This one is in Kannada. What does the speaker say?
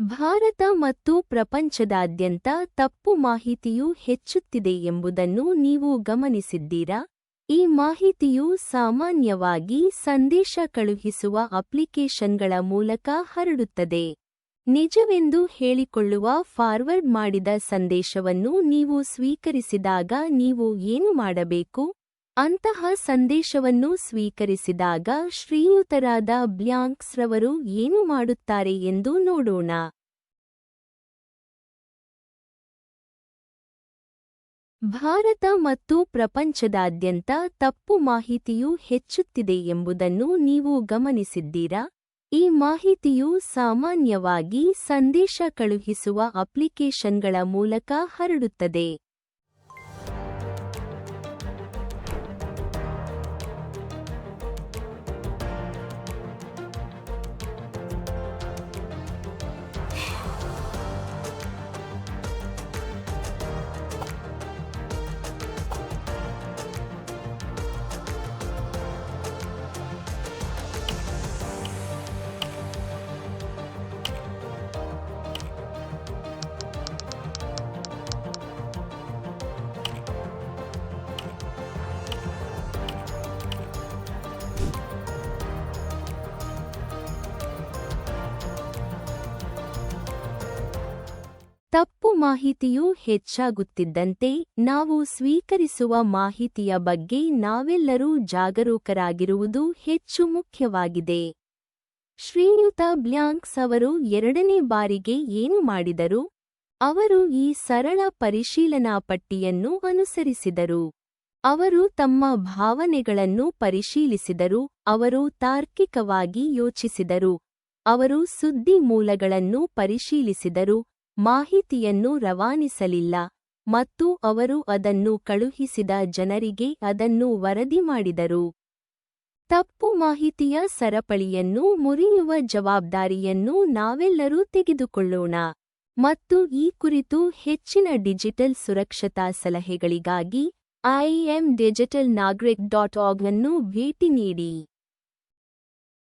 ಭಾರತ ಮತ್ತು ಪ್ರಪಂಚದಾದ್ಯಂತ ತಪ್ಪು ಮಾಹಿತಿಯು ಹೆಚ್ಚುತ್ತಿದೆ ಎಂಬುದನ್ನು ನೀವು ಗಮನಿಸಿದ್ದೀರಾ? ಈ ಮಾಹಿತಿಯು ಸಾಮಾನ್ಯವಾಗಿ ಸಂದೇಶ ಕಳುಹಿಸುವ ಅಪ್ಲಿಕೇಶನ್ಗಳ ಮೂಲಕ ಹರಡುತ್ತದೆ. ನಿಜವೆಂದು ಹೇಳಿಕೊಳ್ಳುವ ಫಾರ್ವರ್ಡ್ ಮಾಡಿದ ಸಂದೇಶವನ್ನು ನೀವು ಸ್ವೀಕರಿಸಿದಾಗ ನೀವು ಏನು ಮಾಡಬೇಕು? ಅಂತಹ ಸಂದೇಶವನ್ನು ಸ್ವೀಕರಿಸಿದಾಗ ಶ್ರೀಯುತರಾದ ಬ್ಲ್ಯಾಂಕ್ಸ್ರವರು ಏನು ಮಾಡುತ್ತಾರೆ ಎಂದು ನೋಡೋಣ. ಭಾರತ ಮತ್ತು ಪ್ರಪಂಚದಾದ್ಯಂತ ತಪ್ಪು ಮಾಹಿತಿಯು ಹೆಚ್ಚುತ್ತಿದೆ ಎಂಬುದನ್ನು ನೀವು ಗಮನಿಸಿದ್ದೀರಾ? ಈ ಮಾಹಿತಿಯು ಸಾಮಾನ್ಯವಾಗಿ ಸಂದೇಶ ಕಳುಹಿಸುವ ಅಪ್ಲಿಕೇಶನ್ಗಳ ಮೂಲಕ ಹರಡುತ್ತದೆ. ತಪ್ಪು ಮಾಹಿತಿಯು ಹೆಚ್ಚಾಗುತ್ತಿದ್ದಂತೆ ನಾವು ಸ್ವೀಕರಿಸುವ ಮಾಹಿತಿಯ ಬಗ್ಗೆ ನಾವೆಲ್ಲರೂ ಜಾಗರೂಕರಾಗಿರುವುದು ಹೆಚ್ಚು ಮುಖ್ಯವಾಗಿದೆ. ಶ್ರೀಯುತ ಬ್ಲ್ಯಾಂಕ್ಸ್ ಅವರು ಎರಡನೇ ಬಾರಿಗೆ ಏನು ಮಾಡಿದರು? ಅವರು ಈ ಸರಳ ಪರಿಶೀಲನಾ ಪಟ್ಟಿಯನ್ನು ಅನುಸರಿಸಿದರು. ಅವರು ತಮ್ಮ ಭಾವನೆಗಳನ್ನು ಪರಿಶೀಲಿಸಿದರು, ಅವರು ತಾರ್ಕಿಕವಾಗಿ ಯೋಚಿಸಿದರು, ಅವರು ಸುದ್ದಿ ಮೂಲಗಳನ್ನು ಪರಿಶೀಲಿಸಿದರು, ಮಾಹಿತಿಯನ್ನು ರವಾನಿಸಲಿಲ್ಲ, ಮತ್ತು ಅವರು ಅದನ್ನು ಕಳುಹಿಸಿದ ಜನರಿಗೆ ಅದನ್ನು ವರದಿ ಮಾಡಿದರು. ತಪ್ಪು ಮಾಹಿತಿಯ ಸರಪಳಿಯನ್ನು ಮುರಿಯುವ ಜವಾಬ್ದಾರಿಯನ್ನು ನಾವೆಲ್ಲರೂ ತೆಗೆದುಕೊಳ್ಳೋಣ. ಮತ್ತು ಈ ಕುರಿತು ಹೆಚ್ಚಿನ ಡಿಜಿಟಲ್ ಸುರಕ್ಷತಾ ಸಲಹೆಗಳಿಗಾಗಿ imdigitalnagrik.org ಅನ್ನು ಭೇಟಿ ನೀಡಿ.